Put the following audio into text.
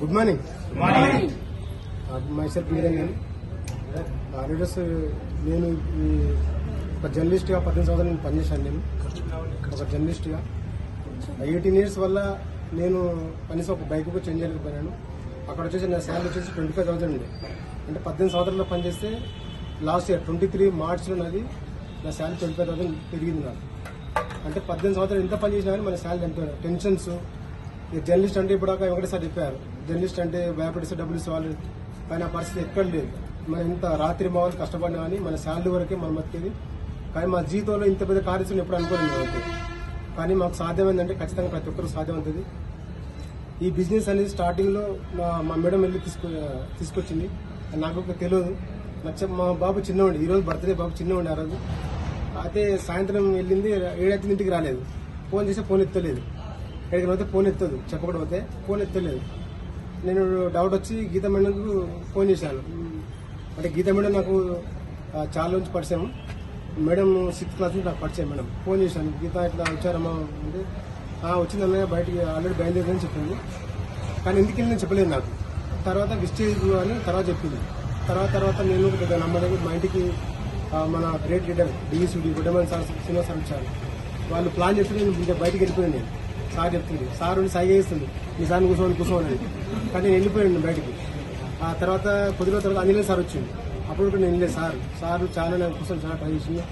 Good morning. Myself Veerendran leaders. నేను ఒక జర్నలిస్ట్గా 18 సంవత్సరాలు నేను పనిచేశాను. నేను ఒక జర్నలిస్ట్గా 18 years వల్ల నేను కనీసం ఒక బైక్ కూడా చేంజ్ చేయలేకపోయాను. అక్కడ వచ్చేసి నా శాలరీ వచ్చేసి 25,000 ఉండే. అంటే 18 సంవత్సరాల్లో పనిచేస్తే లాస్ట్ ఇయర్ 23 మార్చ్లో నాది నా శాలరీ 25,000 పెరిగింది నాకు. అంటే 18 సంవత్సరాలు ఎంత పని చేసినా కానీ మన శాలరీ ఎంత టెన్షన్స్. జర్నలిస్ట్ అంటే ఇప్పుడు ఒకటేసారి చెప్పారు, జర్నలిస్ట్ అంటే భయపడిస్తే డబ్బులు ఇవ్వాలి, కానీ ఆ పరిస్థితి ఎక్కడ లేదు. మనం ఇంత రాత్రి మామూలు కష్టపడినా కానీ మన శాలరీ వరకే మనం బతికేది. కానీ మా జీవితంలో ఇంత పెద్ద కార్యక్రమం ఎప్పుడు అనుకోలేదు మనకి. కానీ మాకు సాధ్యమైందంటే ఖచ్చితంగా ప్రతి ఒక్కరికి సాధ్యమవుతుంది. ఈ బిజినెస్ అనేది స్టార్టింగ్లో మా మేడం వెళ్ళి తీసుకొచ్చింది. నాకు తెలియదు. మా బాబు చిన్నవాడి, ఈరోజు బర్త్డే బాబు చిన్నవాడి. ఆ రోజు అయితే సాయంత్రం వెళ్ళింది, 7:00 రాలేదు. ఫోన్ చేస్తే ఫోన్ ఎత్తలేదు. ఎక్కడికి పోతే ఫోన్ ఎత్తదు, చెప్పకుండా పోతే ఫోన్ ఎత్తలేదు. నేను డౌట్ వచ్చి గీత మేడంకు ఫోన్ చేశాను. అంటే గీత మేడం నాకు చాలా నుంచి పరిచయం. మేడం 6th క్లాస్ నుంచి నాకు పరిచయం. మేడం ఫోన్ చేశాను, గీత ఇట్లా వచ్చారమ్మా అంటే వచ్చిందన్నయ్య బయటికి ఆల్రెడీ బయలుదేరని చెప్పింది. కానీ ఎందుకు వెళ్ళి నేను చెప్పలేదు నాకు. తర్వాత విస్టేజ్ అని తర్వాత చెప్పింది. తర్వాత నేను పెద్ద నమ్మలేదు. మా ఇంటికి మన గ్రేట్ లీడర్ డిఈసీడీ గుడ్డమని సార్, శ్రీనివాస్ సార్ వచ్చారు. వాళ్ళు ప్లాన్ చేస్తే నేను ఇంకా బయటికి వెళ్ళిపోయాను. నేను సార్ చెప్తుంది, సార్ ఉండి సైగా చేస్తుంది, మీ సార్ని కూర్చోమని. కానీ నేను వెళ్ళిపోయాను బయటికి. ఆ తర్వాత కొద్ది రోజుల తర్వాత అంజనేయ సార్ వచ్చింది. అప్పుడు నేను వెళ్ళలేదు. సార్ చాలా నేను కూర్చొని చాలా ట్రై చేసింది.